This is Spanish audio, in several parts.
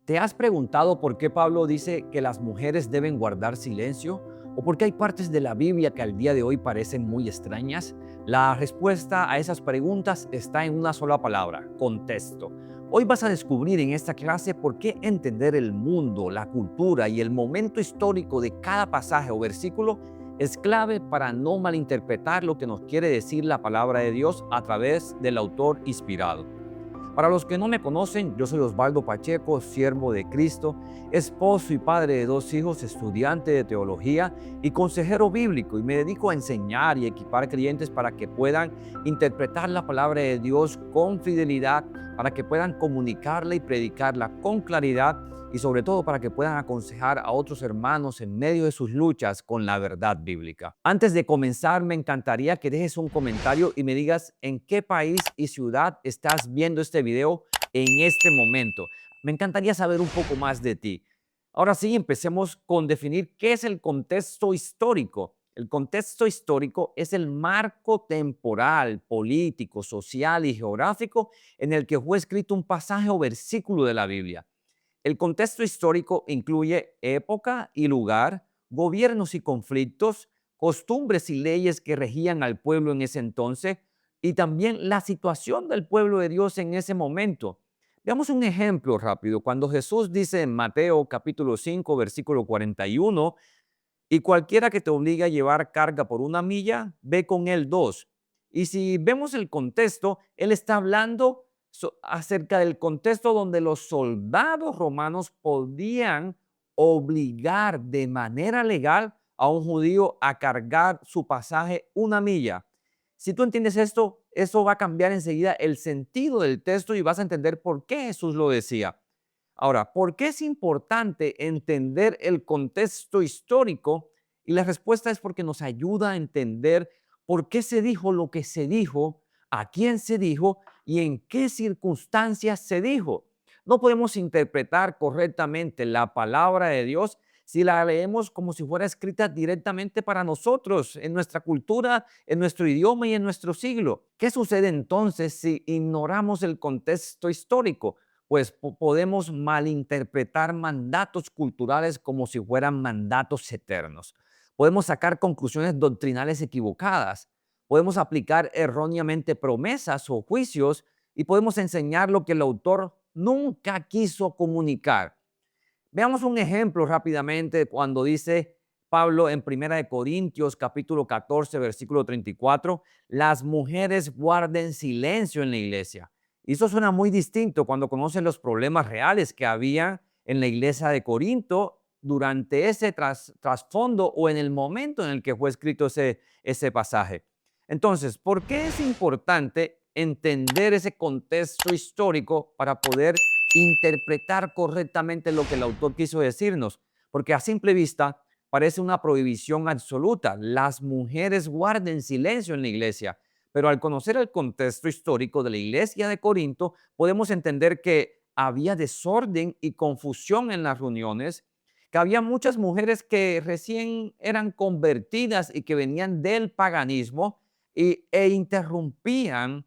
¿Te has preguntado por qué Pablo dice que las mujeres deben guardar silencio? ¿O por qué hay partes de la Biblia que al día de hoy parecen muy extrañas? La respuesta a esas preguntas está en una sola palabra: contexto. Hoy vas a descubrir en esta clase por qué entender el mundo, la cultura y el momento histórico de cada pasaje o versículo es clave para no malinterpretar lo que nos quiere decir la palabra de Dios a través del autor inspirado. Para los que no me conocen, yo soy Osvaldo Pacheco, siervo de Cristo, esposo y padre de dos hijos, estudiante de teología y consejero bíblico, y me dedico a enseñar y equipar creyentes para que puedan interpretar la palabra de Dios con fidelidad, para que puedan comunicarla y predicarla con claridad y sobre todo para que puedan aconsejar a otros hermanos en medio de sus luchas con la verdad bíblica. Antes de comenzar, me encantaría que dejes un comentario y me digas en qué país y ciudad estás viendo este video en este momento. Me encantaría saber un poco más de ti. Ahora sí, empecemos con definir qué es el contexto histórico. El contexto histórico es el marco temporal, político, social y geográfico en el que fue escrito un pasaje o versículo de la Biblia. El contexto histórico incluye época y lugar, gobiernos y conflictos, costumbres y leyes que regían al pueblo en ese entonces y también la situación del pueblo de Dios en ese momento. Veamos un ejemplo rápido. Cuando Jesús dice en Mateo capítulo 5, versículo 41, y cualquiera que te obligue a llevar carga por una milla, ve con él dos. Y si vemos el contexto, él está hablando acerca del contexto donde los soldados romanos podían obligar de manera legal a un judío a cargar su pasaje una milla. Si tú entiendes esto, eso va a cambiar enseguida el sentido del texto y vas a entender por qué Jesús lo decía. Ahora, ¿por qué es importante entender el contexto histórico? Y la respuesta es porque nos ayuda a entender por qué se dijo lo que se dijo, a quién se dijo y en qué circunstancias se dijo. No podemos interpretar correctamente la palabra de Dios si la leemos como si fuera escrita directamente para nosotros, en nuestra cultura, en nuestro idioma y en nuestro siglo. ¿Qué sucede entonces si ignoramos el contexto histórico? Pues podemos malinterpretar mandatos culturales como si fueran mandatos eternos. Podemos sacar conclusiones doctrinales equivocadas, podemos aplicar erróneamente promesas o juicios y podemos enseñar lo que el autor nunca quiso comunicar. Veamos un ejemplo rápidamente cuando dice Pablo en Primera de Corintios capítulo 14 versículo 34, las mujeres guarden silencio en la iglesia. Y eso suena muy distinto cuando conocen los problemas reales que había en la iglesia de Corinto durante ese trasfondo o en el momento en el que fue escrito ese pasaje. Entonces, ¿por qué es importante entender ese contexto histórico para poder interpretar correctamente lo que el autor quiso decirnos? Porque a simple vista parece una prohibición absoluta. Las mujeres guarden silencio en la iglesia, pero al conocer el contexto histórico de la iglesia de Corinto, podemos entender que había desorden y confusión en las reuniones, que había muchas mujeres que recién eran convertidas y que venían del paganismo e interrumpían,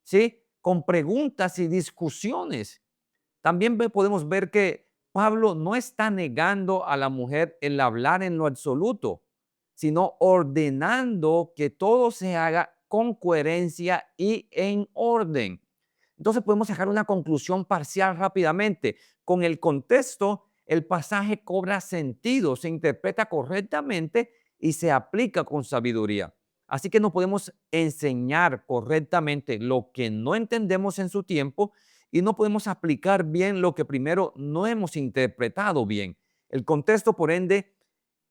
¿sí?, con preguntas y discusiones. También podemos ver que Pablo no está negando a la mujer el hablar en lo absoluto, sino ordenando que todo se haga con coherencia y en orden. Entonces podemos sacar una conclusión parcial rápidamente. Con el contexto, el pasaje cobra sentido, se interpreta correctamente y se aplica con sabiduría. Así que no podemos enseñar correctamente lo que no entendemos en su tiempo y no podemos aplicar bien lo que primero no hemos interpretado bien. El contexto, por ende,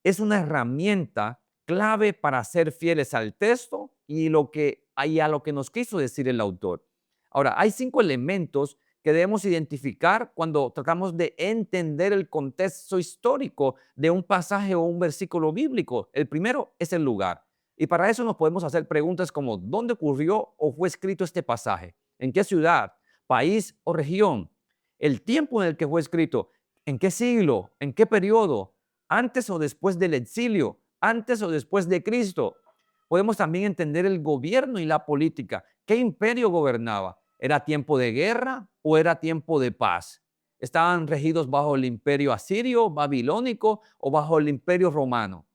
es una herramienta clave para ser fieles al texto y a lo que nos quiso decir el autor. Ahora, hay 5 elementos que debemos identificar cuando tratamos de entender el contexto histórico de un pasaje o un versículo bíblico. El primero es el lugar. Y para eso nos podemos hacer preguntas como: ¿dónde ocurrió o fue escrito este pasaje? ¿En qué ciudad, país o región? El tiempo en el que fue escrito. ¿En qué siglo? ¿En qué periodo? ¿Antes o después del exilio? ¿Antes o después de Cristo? Podemos también entender el gobierno y la política. ¿Qué imperio gobernaba? ¿Era tiempo de guerra o era tiempo de paz? ¿Estaban regidos bajo el imperio asirio, babilónico o bajo el imperio romano?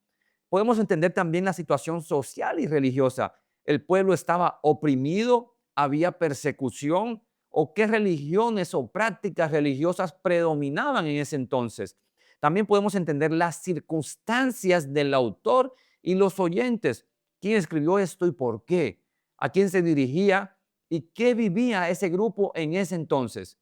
Podemos entender también la situación social y religiosa. ¿El pueblo estaba oprimido? ¿Había persecución? ¿O qué religiones o prácticas religiosas predominaban en ese entonces? También podemos entender las circunstancias del autor y los oyentes. ¿Quién escribió esto y por qué? ¿A quién se dirigía? ¿Y qué vivía ese grupo en ese entonces?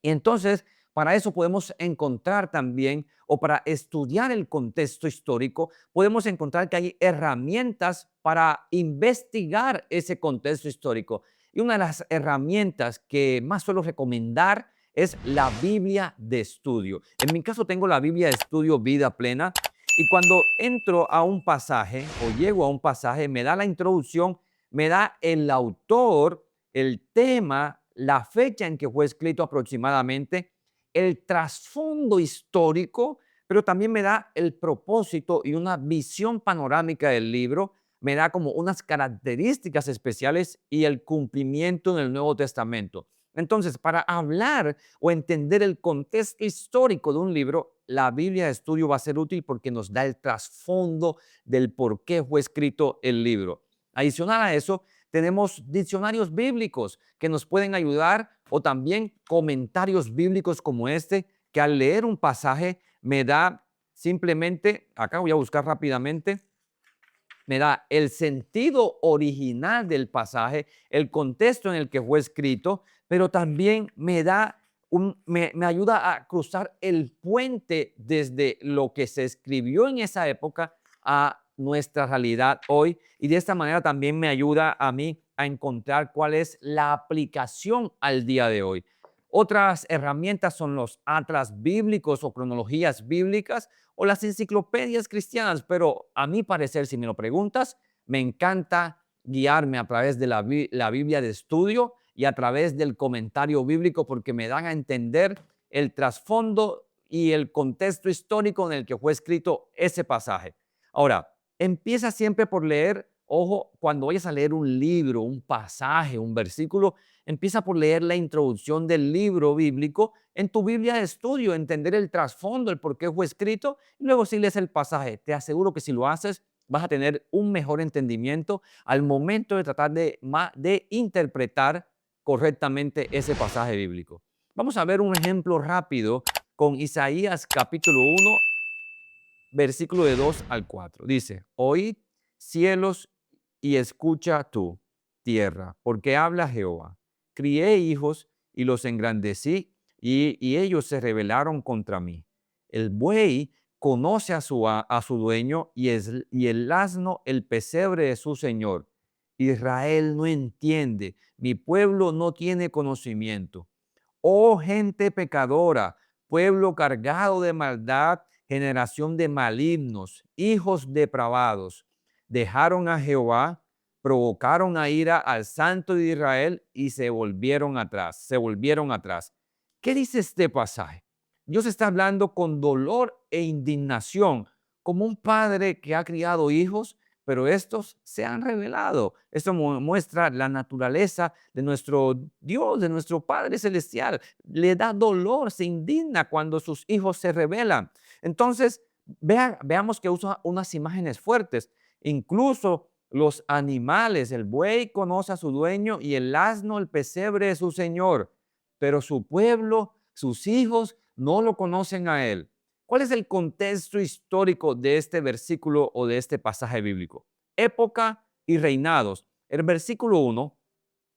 Y entonces, para eso podemos encontrar también, o para estudiar el contexto histórico, podemos encontrar que hay herramientas para investigar ese contexto histórico. Y una de las herramientas que más suelo recomendar es la Biblia de estudio. En mi caso tengo la Biblia de estudio Vida Plena y cuando entro a un pasaje o llego a un pasaje, me da la introducción, me da el autor, el tema, la fecha en que fue escrito aproximadamente, el trasfondo histórico, pero también me da el propósito y una visión panorámica del libro, me da como unas características especiales y el cumplimiento en el Nuevo Testamento. Entonces, para hablar o entender el contexto histórico de un libro, la Biblia de estudio va a ser útil porque nos da el trasfondo del por qué fue escrito el libro. Adicional a eso, tenemos diccionarios bíblicos que nos pueden ayudar o también comentarios bíblicos como este, que al leer un pasaje me da simplemente, acá voy a buscar rápidamente, me da el sentido original del pasaje, el contexto en el que fue escrito, pero también me ayuda a cruzar el puente desde lo que se escribió en esa época a nuestra realidad hoy. Y de esta manera también me ayuda a mí a encontrar cuál es la aplicación al día de hoy. Otras herramientas son los atlas bíblicos o cronologías bíblicas o las enciclopedias cristianas, pero a mi parecer, si me lo preguntas, me encanta guiarme a través de la Biblia de estudio y a través del comentario bíblico porque me dan a entender el trasfondo y el contexto histórico en el que fue escrito ese pasaje. Ahora, empieza siempre por leer, ojo, cuando vayas a leer un libro, un pasaje, un versículo, empieza por leer la introducción del libro bíblico en tu Biblia de estudio, entender el trasfondo, el por qué fue escrito, y luego si lees el pasaje. Te aseguro que si lo haces, vas a tener un mejor entendimiento al momento de tratar de interpretar correctamente ese pasaje bíblico. Vamos a ver un ejemplo rápido con Isaías capítulo 1, versículo de 2 al 4. Dice, oíd cielos y escucha tú, tierra, porque habla Jehová. Crié hijos y los engrandecí y ellos se rebelaron contra mí. El buey conoce a su dueño y el asno el pesebre de su señor. Israel no entiende, mi pueblo no tiene conocimiento. Oh gente pecadora, pueblo cargado de maldad, generación de malignos, hijos depravados, dejaron a Jehová, provocaron a ira al Santo de Israel y se volvieron atrás, se volvieron atrás. ¿Qué dice este pasaje? Dios está hablando con dolor e indignación, como un padre que ha criado hijos, pero estos se han rebelado. Esto muestra la naturaleza de nuestro Dios, de nuestro Padre Celestial. Le da dolor, se indigna cuando sus hijos se rebelan. Entonces, veamos que usa unas imágenes fuertes. Incluso los animales, el buey conoce a su dueño y el asno el pesebre de su señor, pero su pueblo, sus hijos, no lo conocen a él. ¿Cuál es el contexto histórico de este versículo o de este pasaje bíblico? Época y reinados. El versículo 1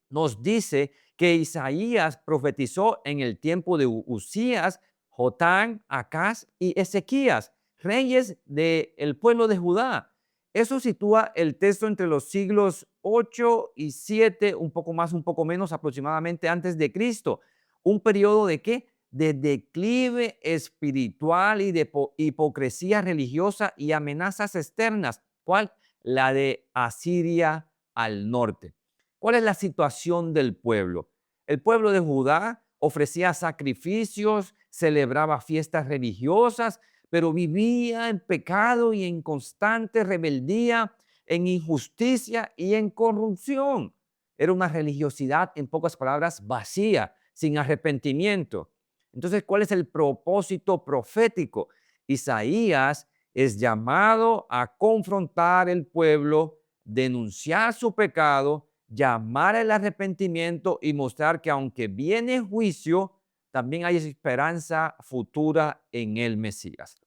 nos dice que Isaías profetizó en el tiempo de Usías, Jotán, Acaz y Ezequías, reyes del pueblo de Judá. Eso sitúa el texto entre los siglos 8 y 7, un poco más, un poco menos, aproximadamente antes de Cristo. ¿Un periodo de qué? De declive espiritual y de hipocresía religiosa y amenazas externas. ¿Cuál? La de Asiria al norte. ¿Cuál es la situación del pueblo? El pueblo de Judá ofrecía sacrificios, celebraba fiestas religiosas, pero vivía en pecado y en constante rebeldía, en injusticia y en corrupción. Era una religiosidad, en pocas palabras, vacía, sin arrepentimiento. Entonces, ¿cuál es el propósito profético? Isaías es llamado a confrontar el pueblo, denunciar su pecado, llamar al arrepentimiento y mostrar que aunque viene juicio, también hay esperanza futura en el Mesías.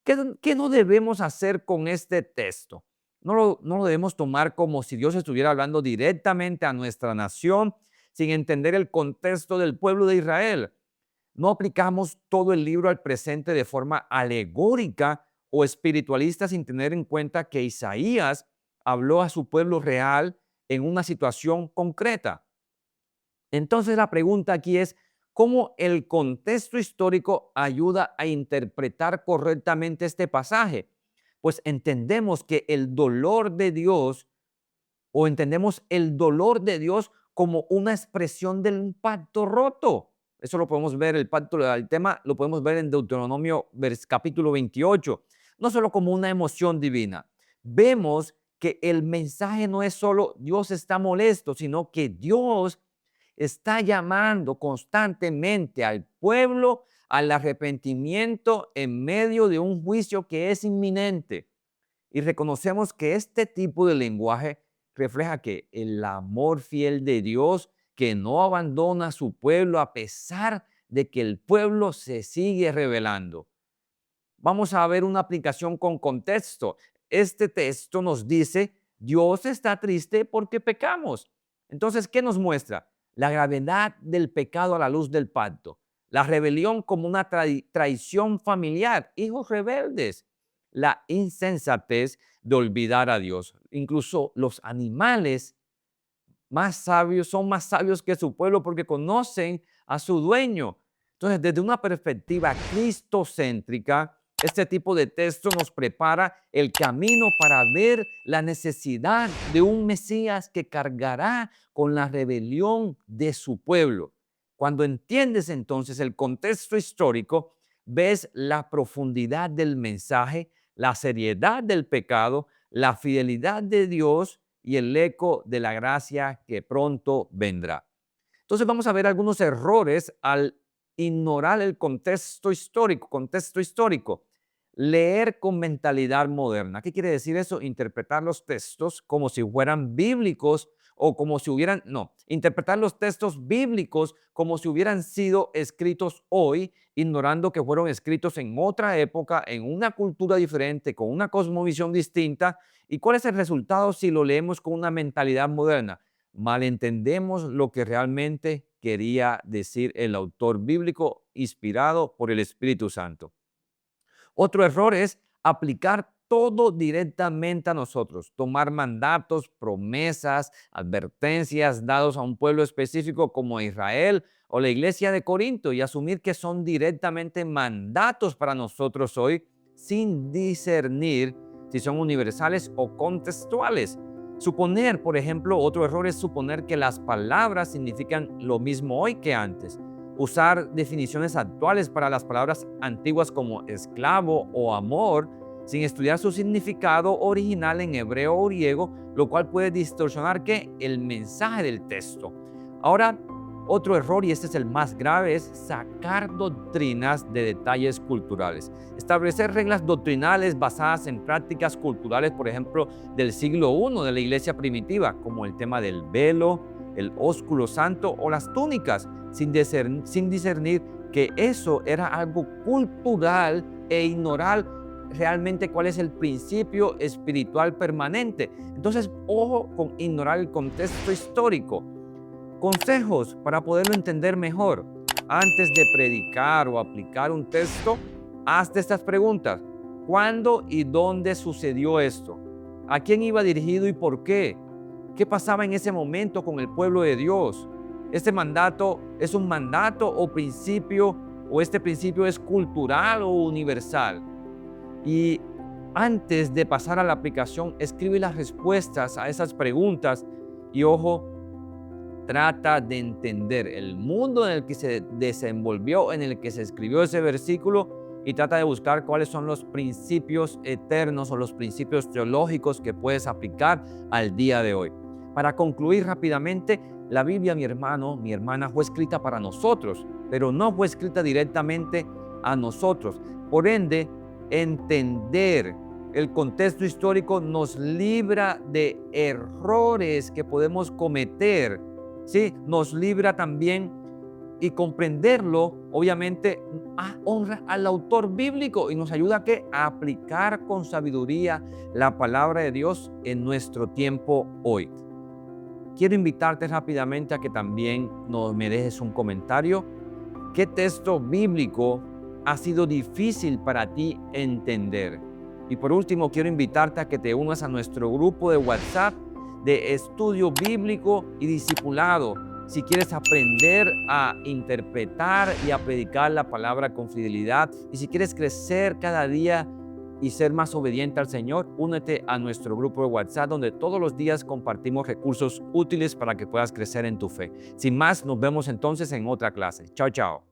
¿Qué no debemos hacer con este texto? No lo debemos tomar como si Dios estuviera hablando directamente a nuestra nación sin entender el contexto del pueblo de Israel. No aplicamos todo el libro al presente de forma alegórica o espiritualista sin tener en cuenta que Isaías habló a su pueblo real en una situación concreta. Entonces la pregunta aquí es, ¿cómo el contexto histórico ayuda a interpretar correctamente este pasaje? Pues entendemos que el dolor de Dios, o entendemos el dolor de Dios como una expresión del pacto roto. Eso lo podemos ver, el tema lo podemos ver en Deuteronomio capítulo 28. No solo como una emoción divina. Vemos que el mensaje no es solo Dios está molesto, sino que Dios está llamando constantemente al pueblo al arrepentimiento en medio de un juicio que es inminente. Y reconocemos que este tipo de lenguaje refleja que el amor fiel de Dios que no abandona a su pueblo a pesar de que el pueblo se sigue rebelando. Vamos a ver una aplicación con contexto. Este texto nos dice, Dios está triste porque pecamos. Entonces, ¿qué nos muestra? La gravedad del pecado a la luz del pacto. La rebelión como una traición familiar, hijos rebeldes. La insensatez de olvidar a Dios. Incluso los animales más sabios son más sabios que su pueblo porque conocen a su dueño. Entonces, desde una perspectiva cristocéntrica, este tipo de texto nos prepara el camino para ver la necesidad de un Mesías que cargará con la rebelión de su pueblo. Cuando entiendes entonces el contexto histórico, ves la profundidad del mensaje, la seriedad del pecado, la fidelidad de Dios y el eco de la gracia que pronto vendrá. Entonces vamos a ver algunos errores al ignorar el contexto histórico. Contexto histórico. Leer con mentalidad moderna. ¿Qué quiere decir eso? Interpretar los textos como si fueran bíblicos o como si hubieran, no, interpretar los textos bíblicos como si hubieran sido escritos hoy, ignorando que fueron escritos en otra época, en una cultura diferente, con una cosmovisión distinta. ¿Y cuál es el resultado si lo leemos con una mentalidad moderna? Malentendemos lo que realmente quería decir el autor bíblico inspirado por el Espíritu Santo. Otro error es aplicar todo directamente a nosotros, tomar mandatos, promesas, advertencias dados a un pueblo específico como Israel o la iglesia de Corinto y asumir que son directamente mandatos para nosotros hoy sin discernir si son universales o contextuales. Suponer, por ejemplo, otro error es suponer que las palabras significan lo mismo hoy que antes. Usar definiciones actuales para las palabras antiguas como esclavo o amor, sin estudiar su significado original en hebreo o griego, lo cual puede distorsionar el mensaje del texto. Ahora, otro error, y este es el más grave, es sacar doctrinas de detalles culturales. Establecer reglas doctrinales basadas en prácticas culturales, por ejemplo, del siglo I de la iglesia primitiva, como el tema del velo, el ósculo santo o las túnicas, sin discernir que eso era algo cultural e ignorar realmente cuál es el principio espiritual permanente. Entonces, ojo con ignorar el contexto histórico. Consejos para poderlo entender mejor. Antes de predicar o aplicar un texto, hazte estas preguntas. ¿Cuándo y dónde sucedió esto? ¿A quién iba dirigido y por qué? ¿Qué pasaba en ese momento con el pueblo de Dios? ¿Este mandato es un mandato o principio, o este principio es cultural o universal? Y antes de pasar a la aplicación, escribe las respuestas a esas preguntas y ojo, trata de entender el mundo en el que se desenvolvió, en el que se escribió ese versículo y trata de buscar cuáles son los principios eternos o los principios teológicos que puedes aplicar al día de hoy. Para concluir rápidamente, La Biblia, mi hermano, mi hermana, fue escrita para nosotros, pero no fue escrita directamente a nosotros. Por ende, entender el contexto histórico nos libra de errores que podemos cometer, ¿sí? Nos libra también, y comprenderlo, obviamente, honra al autor bíblico y nos ayuda a aplicar con sabiduría la palabra de Dios en nuestro tiempo hoy. Quiero invitarte rápidamente a que también me dejes un comentario. ¿Qué texto bíblico ha sido difícil para ti entender? Y por último, quiero invitarte a que te unas a nuestro grupo de WhatsApp de estudio bíblico y discipulado. Si quieres aprender a interpretar y a predicar la palabra con fidelidad, y si quieres crecer cada día y ser más obediente al Señor, únete a nuestro grupo de WhatsApp, donde todos los días compartimos recursos útiles para que puedas crecer en tu fe. Sin más, nos vemos entonces en otra clase. Chao, chao.